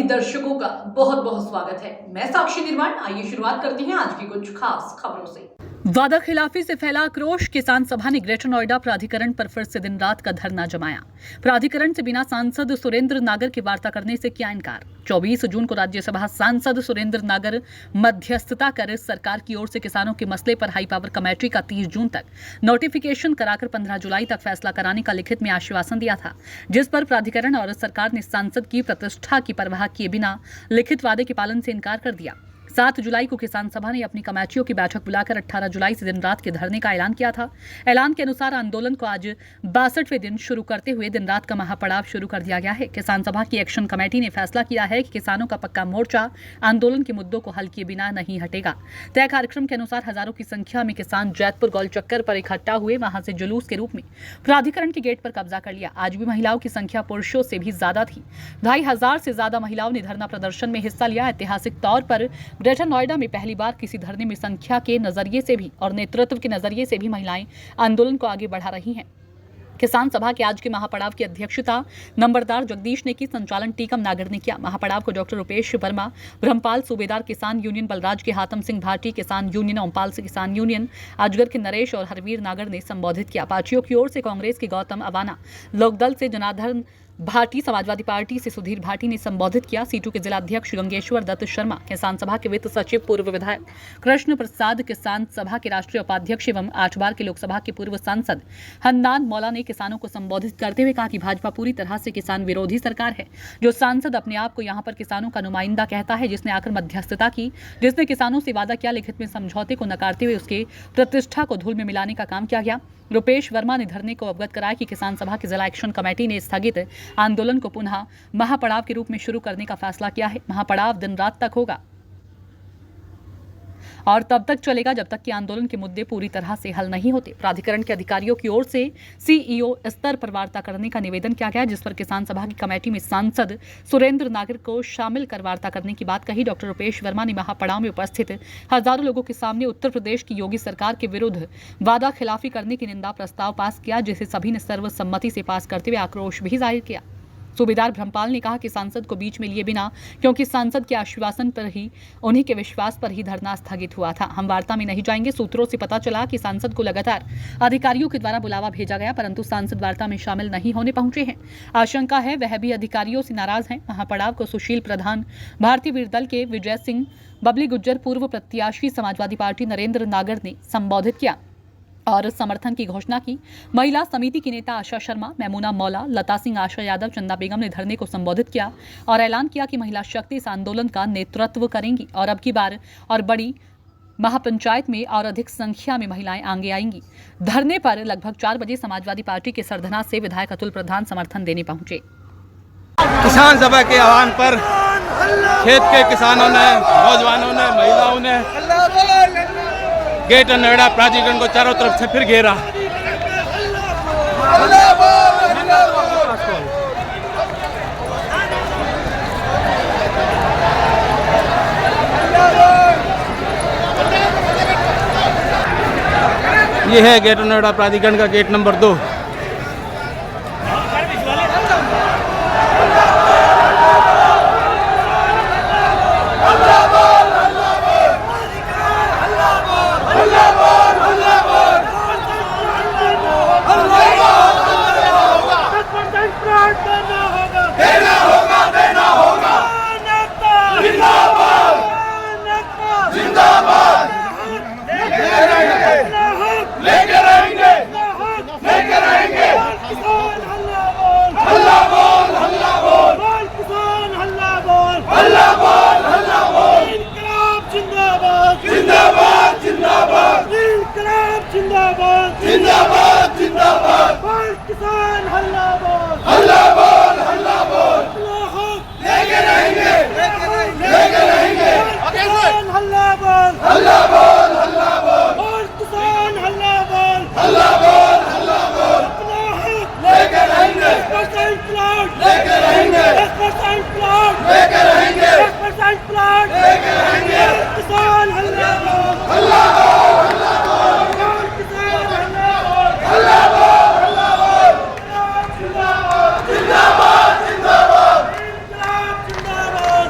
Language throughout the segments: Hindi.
दर्शकों का बहुत बहुत स्वागत है। मैं साक्षी निर्माण। आइए शुरुआत करते हैं आज की कुछ खास खबरों से। वादा खिलाफी से फैला आक्रोश। किसान सभा ने ग्रेटर नोएडा प्राधिकरण पर फिर से दिन रात का धरना जमाया। प्राधिकरण से बिना सांसद सुरेंद्र नागर की वार्ता करने से किया इनकार। 24 जून को राज्यसभा सांसद सुरेंद्र नागर मध्यस्थता कर सरकार की ओर से किसानों के मसले पर हाई पावर कमेटी का 30 जून तक नोटिफिकेशन कराकर 15 जुलाई तक फैसला कराने का लिखित में आश्वासन दिया था, जिस पर प्राधिकरण और सरकार ने सांसद की प्रतिष्ठा की परवाह किए बिना लिखित वादे के पालन से इनकार कर दिया। 7 जुलाई को किसान सभा ने अपनी कमेटियों की बैठक बुलाकर 18 जुलाई से दिन रात के धरने का ऐलान किया था। ऐलान के अनुसार आंदोलन को आज 62वें दिन शुरू करते हुए दिन रात का महापड़ाव शुरू कर दिया गया है। किसान सभा की एक्शन कमेटी ने फैसला किया है कि किसानों का पक्का मोर्चा आंदोलन के मुद्दों को हल किए बिना नहीं हटेगा। तय कार्यक्रम के अनुसार हजारों की संख्या में किसान जैतपुर गोल चक्कर पर इकट्ठा हुए। वहां से जुलूस के रूप में प्राधिकरण के गेट पर कब्जा कर लिया। आज भी महिलाओं की संख्या पुरुषों से भी ज्यादा थी। 2500 से ज्यादा महिलाओं ने धरना प्रदर्शन में हिस्सा लिया। ऐतिहासिक तौर पर ग्रेटर नोएडा में पहली बार किसी धरने में संख्या के नजरिए से भी और नेतृत्व के नजरिए से भी महिलाएं आंदोलन को आगे बढ़ा रही हैं। किसान सभा के आज के महापड़ाव की अध्यक्षता नंबरदार जगदीश ने की। संचालन टीकम नागर ने किया। महापड़ाव को डॉक्टर रुपेश वर्मा, ब्रह्मपाल सूबेदार किसान यूनियन बलराज के हातम सिंह भाटी किसान यूनियन, ओमपाल से किसान यूनियन, अजगर के नरेश और हरवीर नागर ने संबोधित किया। पार्टियों की ओर से कांग्रेस के गौतम अवाना, लोकदल से जनार्दन भाटी, समाजवादी पार्टी से सुधीर भाटी ने संबोधित किया। सीटू के जिला अध्यक्ष गंगेश्वर दत्त शर्मा, किसान सभा के वित्त सचिव पूर्व विधायक कृष्ण प्रसाद, किसान सभा के राष्ट्रीय उपाध्यक्ष एवं 8 बार के लोकसभा के पूर्व सांसद हन्नान मौला ने किसानों को संबोधित करते हुए कहा कि भाजपा पूरी तरह से किसान विरोधी सरकार है। जो सांसद अपने आप को यहां पर किसानों का नुमाइंदा कहता है, जिसने आकर मध्यस्थता की, जिसने किसानों से वादा किया, लिखित में समझौते को नकारते हुए उसके प्रतिष्ठा को धूल में मिलाने का काम किया गया। रुपेश वर्मा ने धरने को अवगत कराया कि किसान सभा की जिला एक्शन कमेटी ने स्थगित आंदोलन को पुनः महापड़ाव के रूप में शुरू करने का फैसला किया है। महापड़ाव दिन रात तक होगा और तब तक चलेगा जब तक कि आंदोलन के मुद्दे पूरी तरह से हल नहीं होते। प्राधिकरण के अधिकारियों की ओर से सीईओ स्तर पर वार्ता करने का निवेदन किया गया, जिस पर किसान सभा की कमेटी में सांसद सुरेंद्र नागर को शामिल कर वार्ता करने की बात कही। डॉक्टर रुपेश वर्मा ने महापड़ाव में उपस्थित हजारों लोगों के सामने उत्तर प्रदेश की योगी सरकार के विरुद्ध वादा खिलाफी करने की निंदा प्रस्ताव पास किया, जिसे सभी ने सर्वसम्मति से पास करते हुए आक्रोश भी जाहिर किया। सूबेदार ब्रह्मपाल ने कहा कि सांसद को बीच में लिए बिना, क्योंकि सांसद के आश्वासन पर ही, उन्हीं के विश्वास पर ही धरना स्थगित हुआ था। हम वार्ता में नहीं जाएंगे। सूत्रों से पता चला कि सांसद को लगातार अधिकारियों के द्वारा बुलावा भेजा गया, परंतु सांसद वार्ता में शामिल नहीं होने पहुंचे हैं। आशंका है वह भी अधिकारियों से नाराज हैं। महापड़ाव को सुशील प्रधान, भारतीय वीर दल के विजय सिंह, बबली गुज्जर, पूर्व प्रत्याशी समाजवादी पार्टी नरेंद्र नागर ने संबोधित किया और समर्थन की घोषणा की। महिला समिति की नेता आशा शर्मा, मैमूना मौला, लता सिंह, आशा यादव, चंदा बेगम ने धरने को संबोधित किया और ऐलान किया कि महिला शक्ति इस आंदोलन का नेतृत्व करेंगी और अब की बार और बड़ी महापंचायत में और अधिक संख्या में महिलाएं आगे आएंगी। धरने पर लगभग 4 बजे समाजवादी पार्टी के सरधना से विधायक अतुल प्रधान समर्थन देने पहुंचे। किसान सभा के आह्वान पर खेत के किसानों ने, नौजवानों ने, महिलाओं ने ग्रेटर नोएडा प्राधिकरण को चारों तरफ से फिर घेरा। ये है ग्रेटर नोएडा प्राधिकरण का गेट नंबर 2। जिंदाबाद जिंदाबाद किसान हल्ला बोल, हल्ला बोल, हल्ला बोल, लेके रहेंगे, लेके रहेंगे, किसान हल्ला बोल, हल्ला बोल, हल्ला बोल, किसान हल्ला बोल, हल्ला बोल, हल्ला बोल, लेके रहेंगे, 1% प्लॉट लेके रहेंगे, 1% प्लॉट लेके रहेंगे, 1% प्लॉट लेके रहेंगे, किसान हल्ला बोल, हल्ला बोल, हल्ला बोल, किसान हल्ला बोल, हल्ला बोल, हल्ला बोल, जिंदाबाद जिंदाबाद जिंदाबाद,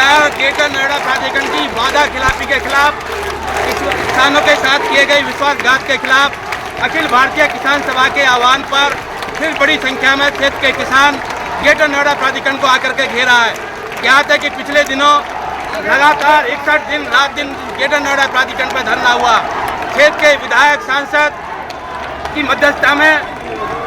लगातार ग्रेटर नोएडा प्राधिकरण की वादा खिलाफी के खिलाफ, किसानों के साथ किए गए विश्वासघात के खिलाफ अखिल भारतीय किसान सभा के आह्वान पर फिर बड़ी संख्या में क्षेत्र के किसान ग्रेटर नोएडा प्राधिकरण को आकर के घेरा है। क्या है कि पिछले दिनों लगातार 61 दिन रात दिन ग्रेटर नोएडा प्राधिकरण पर धरना हुआ। क्षेत्र के विधायक सांसद की मध्यस्थता में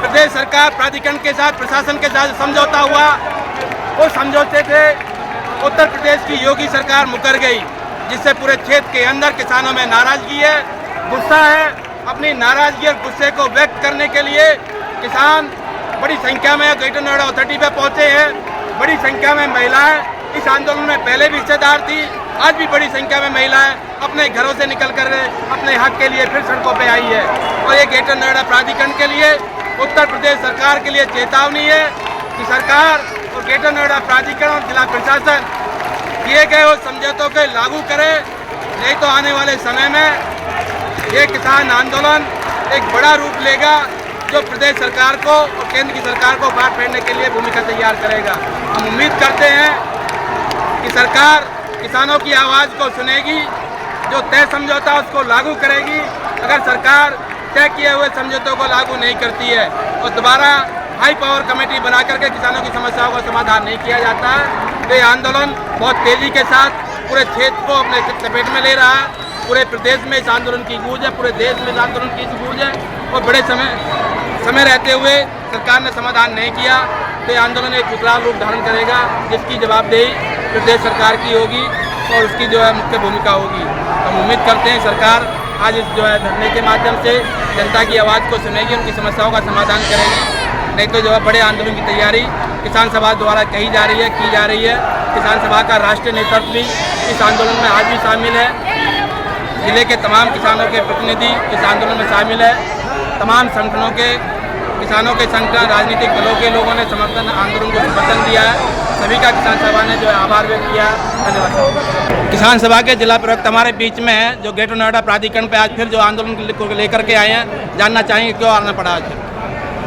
प्रदेश सरकार प्राधिकरण के साथ, प्रशासन के साथ समझौता हुआ। वो समझौते से उत्तर प्रदेश की योगी सरकार मुकर गई, जिससे पूरे क्षेत्र के अंदर किसानों में नाराजगी है, गुस्सा है। अपनी नाराजगी और गुस्से को व्यक्त करने के लिए किसान बड़ी संख्या में ग्रेटर नोएडा अथॉरिटी पे पहुंचे हैं। बड़ी संख्या में महिलाएं इस आंदोलन में पहले भी हिस्सेदार थी, आज भी बड़ी संख्या में महिलाएं अपने घरों से निकल कर अपने हक के लिए फिर सड़कों पे आई है। और ये ग्रेटर नोएडा प्राधिकरण के लिए, उत्तर प्रदेश सरकार के लिए चेतावनी है कि सरकार और ग्रेटर नोएडा प्राधिकरण और जिला प्रशासन किए गए उस समझौतों को लागू करे, नहीं तो आने वाले समय में ये किसान आंदोलन एक बड़ा रूप लेगा, जो प्रदेश सरकार को और केंद्र की सरकार को बाहर फेरने के लिए भूमिका तैयार करेगा। हम उम्मीद करते हैं कि सरकार किसानों की आवाज़ को सुनेगी, जो तय समझौता उसको लागू करेगी। अगर सरकार तय किए हुए समझौतों को लागू नहीं करती है और दोबारा हाई पावर कमेटी बना करके किसानों की समस्याओं का समाधान नहीं किया जाता है, तो ये आंदोलन बहुत तेज़ी के साथ पूरे क्षेत्र को अपने चपेट में ले रहा है। पूरे प्रदेश में इस आंदोलन की गूंज है, पूरे देश में इस आंदोलन की गूंज है। और बड़े समय रहते हुए सरकार ने समाधान नहीं किया तो ये आंदोलन एक विकराल रूप धारण करेगा, जिसकी जवाबदेही प्रदेश सरकार की होगी और उसकी जो है मुख्य भूमिका होगी। हम उम्मीद करते हैं सरकार आज इस जो है धरने के माध्यम से जनता की आवाज़ को सुनेगी, उनकी समस्याओं का समाधान करेगी। नहीं तो जो है बड़े आंदोलन की तैयारी किसान सभा द्वारा की जा रही है। किसान सभा का राष्ट्रीय नेतृत्व भी इस आंदोलन में आज भी शामिल है। जिले के तमाम किसानों के प्रतिनिधि इस आंदोलन में शामिल है। तमाम संगठनों के, किसानों के संगठन, राजनीतिक दलों के लोगों ने आंदोलन को समर्थन दिया है। सभी का किसान सभा ने जो है आभार व्यक्त किया। धन्यवाद। किसान सभा के जिला प्रवक्ता हमारे बीच में है, जो ग्रेटर नोएडा प्राधिकरण पे आज फिर जो आंदोलन को लेकर के आए हैं। जानना चाहेंगे क्यों आना पड़ा आज?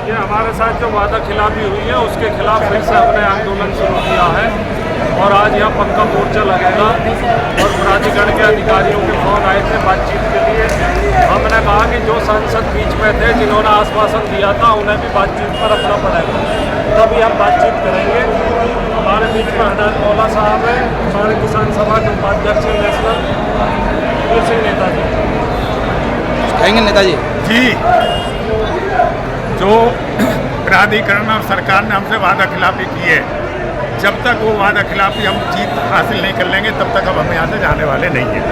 ये हमारे साथ जो वादा खिलाफी हुई है उसके खिलाफ फिर से हमने आंदोलन शुरू किया है और आज यहाँ पक्का मोर्चा लगेगा। और प्राधिकरण के अधिकारियों के फोन आए थे बातचीत के लिए। हमने कहा कि जो सांसद बीच में थे, जिन्होंने आश्वासन दिया था, उन्हें भी बातचीत पर रखना पड़ेगा, तभी हम बातचीत करेंगे। हमारे बीच में हनान मौला साहब है, हमारे किसान सभा के उपाध्यक्ष नेशनल कृषि नेताजी। कहेंगे नेताजी जी, जो प्राधिकरण और सरकार ने हमसे वादा खिलाफी की है, जब तक वो वादा खिलाफी हम जीत हासिल नहीं कर लेंगे तब तक अब हम यहाँ से जाने वाले नहीं हैं।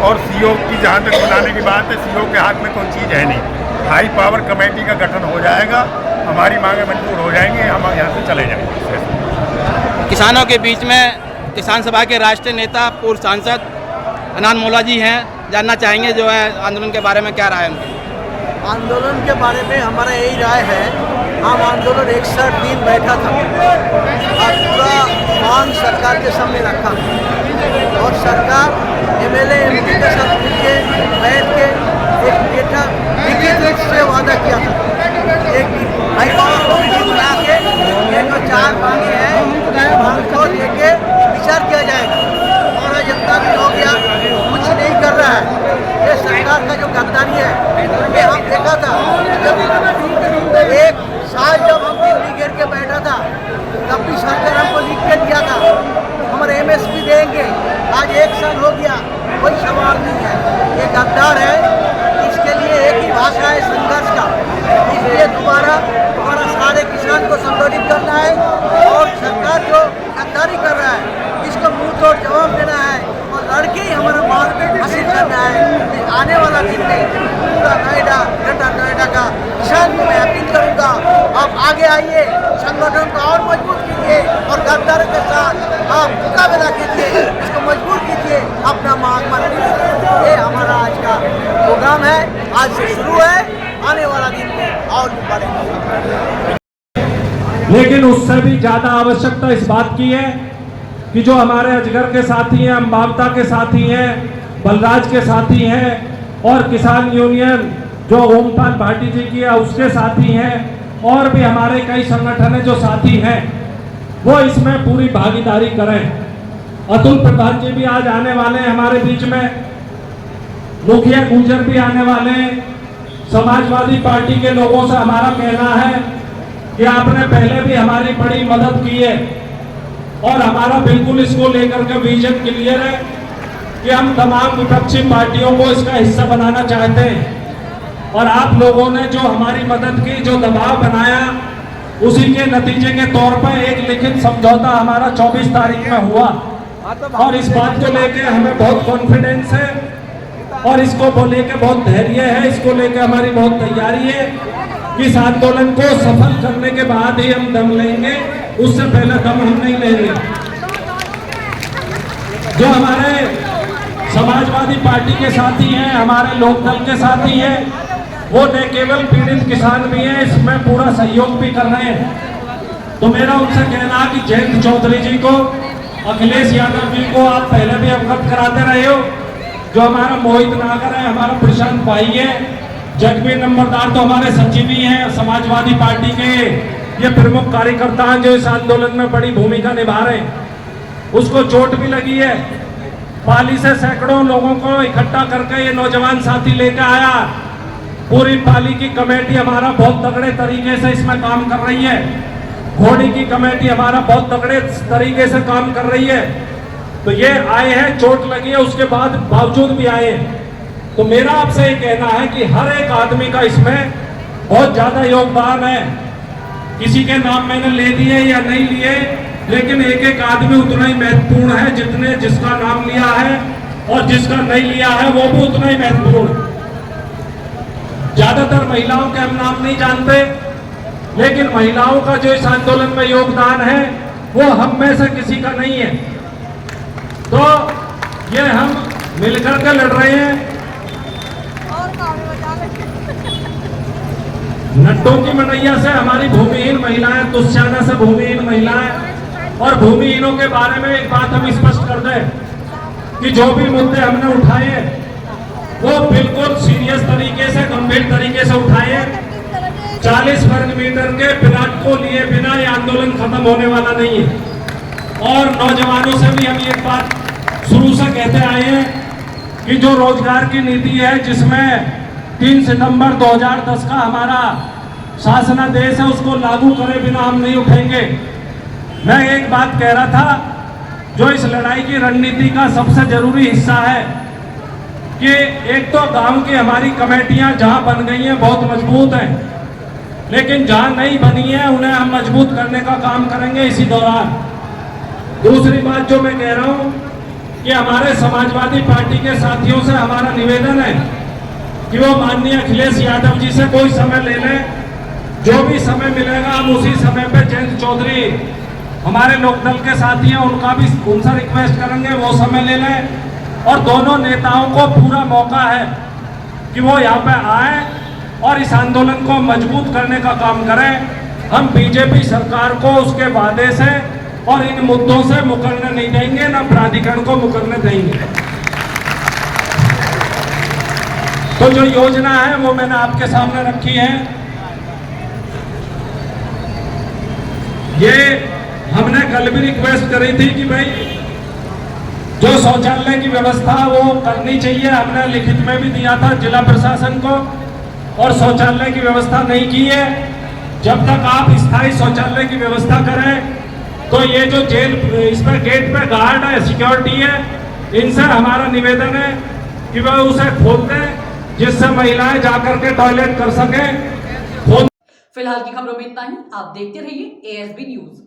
और सीओ की जहाँ तक बनाने की बात है, सीओ के हाथ में कोई चीज़ है नहीं। हाई पावर कमेटी का गठन हो जाएगा, हमारी मांगें मंजूर हो जाएंगी, हम यहाँ से चले जाएंगे। किसानों के बीच में किसान सभा के राष्ट्रीय नेता पूर्व सांसद हनान मौला जी हैं। जानना चाहेंगे जो है आंदोलन के बारे में क्या राय है उनकी? आंदोलन के बारे में हमारा यही राय है, हम आंदोलन 61 दिन बैठा था और पूरा मांग सरकार के सामने रखा और सरकार एमएलए एमपी के साथ मिलकर बैठ के एक लिखित रूप से वादा किया था। एक हाई पावर कमेटी बना के एक 4 मांगे हैं, मांग को लेके विचार किया जाएगा। और जनता भी हो गया, कुछ नहीं कर रहा है। ये सरकार का जो गद्दारी है, ये हम देखा था जब एक साल जब हम दिल्ली घेर के बैठा था, तब भी सरकार हमको लिख के दिया था हमारे एमएसपी देंगे। आज 1 साल हो गया, कोई सवाल नहीं है। ये गद्दार है, इसके लिए एक ही भाषा है संघर्ष का। इसलिए दोबारा हमारा सारे किसान को संगठित करना है और सरकार जो गद्दारी कर रहा है इसको मुंह तोड़ जवाब देना है और लड़के ही हमारा मांग हासिल करना है। आने वाला दिन में पूरा नोएडा, ग्रेटर नोएडा का किसान को मैं अपील करूँगा, आप आगे आइए, संगठन को और मजबूत कीजिए और गद्दारों के साथ आप मुकाबला कीजिए, इसको मजबूर कीजिए, अपना मांग मानिए। ये हमारा आज का प्रोग्राम है, आज से शुरू है, आने वाला दिन में और भी बढ़ेगा। लेकिन उससे भी ज़्यादा आवश्यकता इस बात की है कि जो हमारे अजगर के साथी हैं, अम्बावता के साथी हैं, बलराज के साथी हैं और किसान यूनियन जो ओमतान भाटी जी की है उसके साथी हैं और भी हमारे कई संगठन जो साथी हैं, वो इसमें पूरी भागीदारी करें। अतुल प्रधान जी भी आज आने वाले हैं हमारे बीच में, मुखिया गुर्जर भी आने वाले हैं। समाजवादी पार्टी के लोगों से हमारा कहना है कि आपने पहले भी हमारी बड़ी मदद की है और हमारा बिल्कुल इसको लेकर के विजन क्लियर है कि हम तमाम विपक्षी पार्टियों को इसका हिस्सा बनाना चाहते हैं। और आप लोगों ने जो हमारी मदद की, जो दबाव बनाया, उसी के नतीजे के तौर पर एक लिखित समझौता हमारा 24 तारीख में हुआ और इस बात को लेके हमें बहुत कॉन्फिडेंस है और इसको लेके बहुत धैर्य है, इसको लेके हमारी बहुत तैयारी है कि इस आंदोलन को सफल करने के बाद ही हम दम लेंगे, उससे पहले दम हम नहीं लेंगे। जो हमारे समाजवादी पार्टी के साथी हैं, हमारे लोकदल के साथी हैं, वो न केवल पीड़ित किसान भी हैं, इसमें पूरा सहयोग भी कर रहे हैं। तो मेरा उनसे कहना है कि जयंत चौधरी जी को, अखिलेश यादव जी को आप पहले भी अवगत कराते रहे हो। जो हमारा मोहित नागर है, हमारा प्रशांत भाई है, जगबीर नंबरदार तो हमारे सचिव ही हैं समाजवादी पार्टी के, ये प्रमुख कार्यकर्ता हैं जो इस आंदोलन में बड़ी भूमिका निभा रहे हैं। उसको चोट भी लगी है, पाली से सैकड़ों लोगों को इकट्ठा करके ये नौजवान साथी लेकर आया। पूरी पाली की कमेटी हमारा बहुत तगड़े तरीके से इसमें काम कर रही है, घोड़ी की कमेटी हमारा बहुत तगड़े तरीके से काम कर रही है। तो ये आए हैं, चोट लगी है, उसके बाद बावजूद भी आए। तो मेरा आपसे ये कहना है कि हर एक आदमी का इसमें बहुत ज्यादा योगदान है। किसी के नाम मैंने ले दिए या नहीं लिए, लेकिन एक एक आदमी उतना ही महत्वपूर्ण है जितने जिसका नाम लिया है, और जिसका नहीं लिया है वो भी उतना ही महत्वपूर्ण। ज्यादातर महिलाओं के हम नाम नहीं जानते, लेकिन महिलाओं का जो इस आंदोलन में योगदान है वो हम में से किसी का नहीं है। तो ये हम मिलकर के लड़ रहे हैं। नड्डों की मनैया से हमारी भूमिहीन महिलाएं, दुष्चाना से भूमिहीन महिलाएं, और भूमिहीनों के बारे में एक बात हम स्पष्ट कर दें कि जो भी मुद्दे हमने उठाए वो बिल्कुल सीरियस तरीके से, गंभीर तरीके से उठाए। 40 वर्ग मीटर के प्लाट को लिए बिना ये आंदोलन खत्म होने वाला नहीं है। और नौजवानों से भी हम ये बात शुरू से कहते आए हैं कि जो रोजगार की नीति है, जिसमें 3 सितंबर 2010 का हमारा शासनादेश है, उसको लागू करे बिना हम नहीं उठेंगे। मैं एक बात कह रहा था, जो इस लड़ाई की रणनीति का सबसे जरूरी हिस्सा है कि एक तो गांव की हमारी कमेटियां जहां बन गई हैं बहुत मजबूत हैं, लेकिन जहां नहीं बनी है उन्हें हम मजबूत करने का काम करेंगे इसी दौरान। दूसरी बात जो मैं कह रहा हूं कि हमारे समाजवादी पार्टी के साथियों से हमारा निवेदन है कि वो माननीय अखिलेश यादव जी से कोई समय ले लें, जो भी समय मिलेगा हम उसी समय पे जयंत चौधरी हमारे लोकदल के साथी हैं, उनका भी उनसे रिक्वेस्ट करेंगे वो समय ले लें। और दोनों नेताओं को पूरा मौका है कि वो यहाँ पे आए और इस आंदोलन को मजबूत करने का काम करें। हम बीजेपी सरकार को उसके वादे से और इन मुद्दों से मुकरने नहीं देंगे, ना प्राधिकरण को मुकरने देंगे। तो जो योजना है वो मैंने आपके सामने रखी है। ये हमने कल भी रिक्वेस्ट करी थी कि भाई जो शौचालय की व्यवस्था वो करनी चाहिए, हमने लिखित में भी दिया था जिला प्रशासन को, और शौचालय की व्यवस्था नहीं की है। जब तक आप स्थायी शौचालय की व्यवस्था करें, तो ये जो जेल इस पर गेट पे गार्ड है, सिक्योरिटी है, इनसे हमारा निवेदन है कि वह उसे खोल दें जिससे महिलाएं जाकर के टॉयलेट कर सकें। फिलहाल की खबरों में इतना ही। आप देखते रहिए ASB न्यूज।